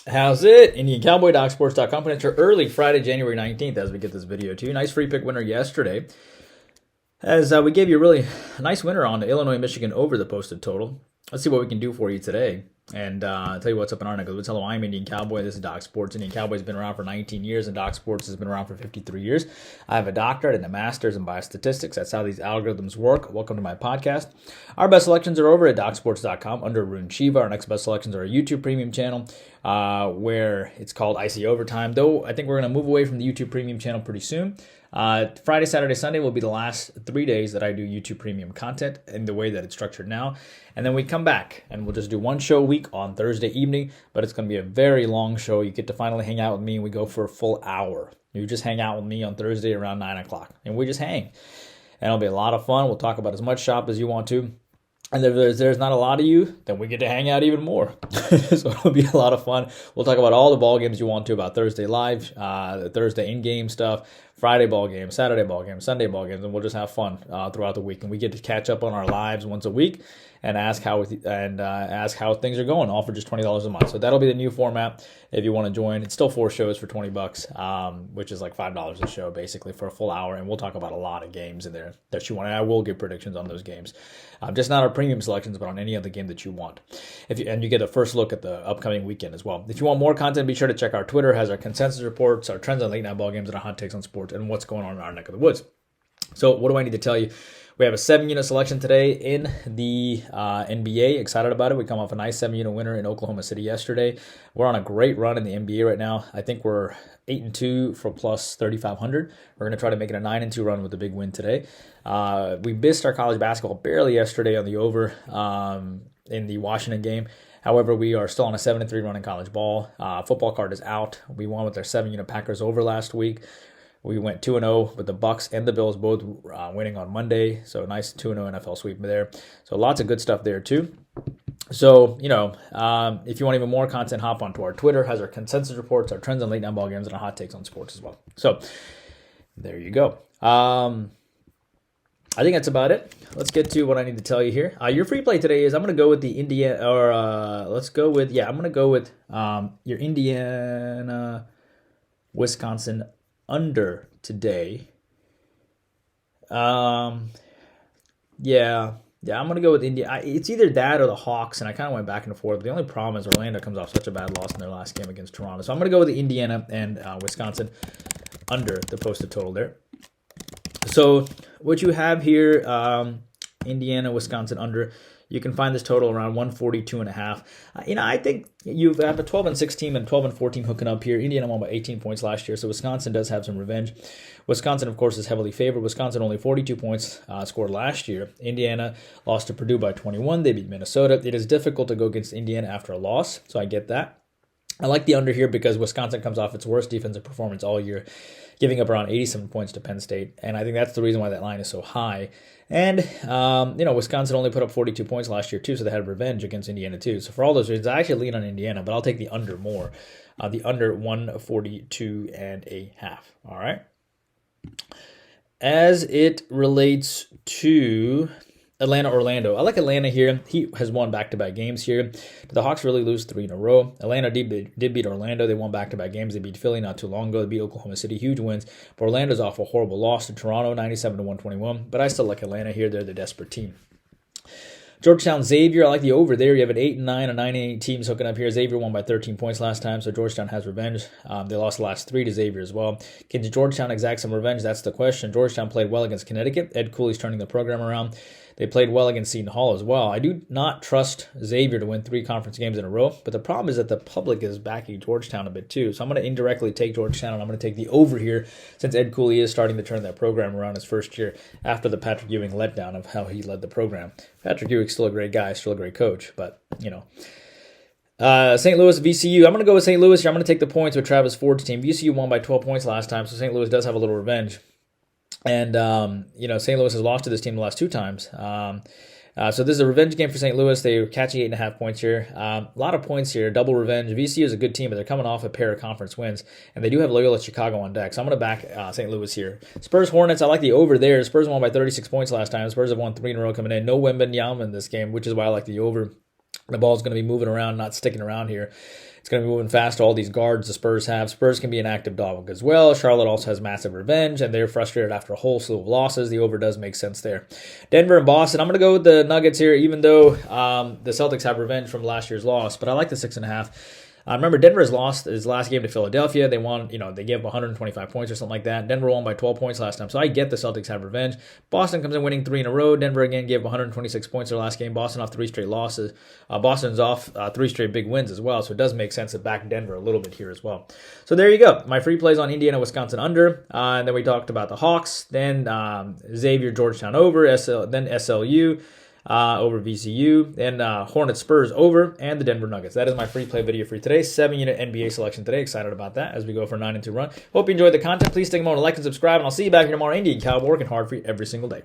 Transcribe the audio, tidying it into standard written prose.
How's it? Indian Cowboy, DocSports.com. It's your early Friday, January 19th as we get this video to you. Nice free pick winner yesterday. As we gave you a really nice winner on Illinois, Michigan over the posted total. Let's see what we can do for you today. And I'll tell you what's up in our neck of the woods. Hello, I'm Indian Cowboy. This is Doc Sports. Indian Cowboy's been around for 19 years, and Doc Sports has been around for 53 years. I have a doctorate and a master's in Biostatistics. That's how these algorithms work. Welcome to my podcast. Our best selections are over at DocSports.com under Rune Shiva. Our next best selections are our YouTube Premium channel, where it's called IC Overtime. Though I think we're going to move away from the YouTube Premium channel pretty soon. Friday, Saturday, Sunday will be the last 3 days that I do YouTube Premium content in the way that it's structured now. And then we come back and we'll just do one show a week on Thursday evening, but it's going to be a very long show. You get to finally hang out with me and we go for a full hour. You just hang out with me on Thursday around 9 o'clock and we just hang. And it'll be a lot of fun. We'll talk about as much shop as you want to. And if there's not a lot of you, then we get to hang out even more. So it'll be a lot of fun. We'll talk about all the ball games you want to, about Thursday live, the Thursday in-game stuff, Friday ball games, Saturday ball games, Sunday ball games, and we'll just have fun throughout the week. And we get to catch up on our lives once a week and ask how things are going, all for just $20 a month. So that'll be the new format if you want to join. It's still 4 shows for $20, which is like $5 a show basically for a full hour. And we'll talk about a lot of games in there that you want. And I will give predictions on those games, just not our premium selections, but on any other game that you want. And you get a first look at the upcoming weekend as well. If you want more content, be sure to check our Twitter. It has our consensus reports, our trends on late night ball games, and our hot takes on sports and what's going on in our neck of the woods. So what do I need to tell you? We have a 7-unit selection today in the NBA. Excited about it. We come off a nice 7-unit winner in Oklahoma City yesterday. We're on a great run in the NBA right now. I think we're 8-2 for plus 3,500. We're going to try to make it a 9-2 run with a big win today. We missed our college basketball barely yesterday on the over in the Washington game. However, we are still on a 7-3 run in college ball. Football card is out. We won with our 7-unit Packers over last week. We went 2-0 with the Bucks and the Bills both winning on Monday. So nice 2-0 NFL sweep there. So lots of good stuff there too. So, if you want even more content, hop onto our Twitter. It has our consensus reports, our trends on late night ball games, and our hot takes on sports as well. So there you go. I think that's about it. Let's get to what I need to tell you here. Your free play today is I'm going to go with the I'm going to go with your Indiana, Wisconsin under today. I'm going to go with India. It's either that or the Hawks, and I kind of went back and forth. But the only problem is Orlando comes off such a bad loss in their last game against Toronto. So I'm going to go with the Indiana and Wisconsin under the posted total there. So what you have here, Indiana, Wisconsin under, you can find this total around 142.5. I think you have a 12-6 team and 12-4 team hooking up here. Indiana won by 18 points last year, so Wisconsin does have some revenge. Wisconsin, of course, is heavily favored. Wisconsin only 42 points scored last year. Indiana lost to Purdue by 21. They beat Minnesota. It is difficult to go against Indiana after a loss, so I get that. I like the under here because Wisconsin comes off its worst defensive performance all year, giving up around 87 points to Penn State, and I think that's the reason why that line is so high. And, Wisconsin only put up 42 points last year, too, so they had revenge against Indiana, too. So for all those reasons, I actually lean on Indiana, but I'll take the under more. The under 142.5. All right? As it relates to Atlanta, Orlando. I like Atlanta here. He has won back-to-back games here. Did the Hawks really lose 3 in a row? Atlanta did beat Orlando. They won back-to-back games. They beat Philly not too long ago. They beat Oklahoma City. Huge wins. But Orlando's off a horrible loss to Toronto, 97-121. But I still like Atlanta here. They're the desperate team. Georgetown, Xavier. I like the over there. You have an 8-9, a 9-8 teams hooking up here. Xavier won by 13 points last time, so Georgetown has revenge. They lost the last 3 to Xavier as well. Can Georgetown exact some revenge? That's the question. Georgetown played well against Connecticut. Ed Cooley's turning the program around. They played well against Seton Hall as well. I do not trust Xavier to win 3 conference games in a row, but the problem is that the public is backing Georgetown a bit too. So I'm going to indirectly take Georgetown, and I'm going to take the over here since Ed Cooley is starting to turn that program around his first year after the Patrick Ewing letdown of how he led the program. Patrick Ewing's still a great guy, still a great coach, but, St. Louis, VCU. I'm going to go with St. Louis here. I'm going to take the points with Travis Ford's team. VCU won by 12 points last time, so St. Louis does have a little revenge. And, St. Louis has lost to this team the last 2 times. So this is a revenge game for St. Louis. They're catching 8.5 points here. A lot of points here, double revenge. VCU is a good team, but they're coming off a pair of conference wins, and they do have Loyola Chicago on deck. So I'm going to back St. Louis here. Spurs Hornets, I like the over there. Spurs won by 36 points last time. Spurs have won 3 in a row coming in. No Wembanyama in this game, which is why I like the over. The ball's going to be moving around, not sticking around here. It's going to be moving fast. All these guards the Spurs have. Spurs can be an active dog as well. Charlotte also has massive revenge, and they're frustrated after a whole slew of losses. The over does make sense there. Denver and Boston. I'm going to go with the Nuggets here, even though the Celtics have revenge from last year's loss, but I like the 6.5. Remember, Denver has lost his last game to Philadelphia. They won, they gave up 125 points or something like that. Denver won by 12 points last time, so I get the Celtics have revenge. Boston comes in winning 3 in a row. Denver again gave up 126 points their last game. Boston off 3 straight losses. Boston's off 3 straight big wins as well, so it does make sense to back Denver a little bit here as well. So there you go. My free plays on Indiana, Wisconsin under. And then we talked about the Hawks. Then Xavier, Georgetown over. Then SLU. Over VCU, and Hornets Spurs over, and the Denver Nuggets. That is my free play video for today. 7-unit NBA selection today. Excited about that as we go for a 9-2 run. Hope you enjoyed the content. Please take a moment to like and subscribe, and I'll see you back here tomorrow. Indian Cowboy working hard for you every single day.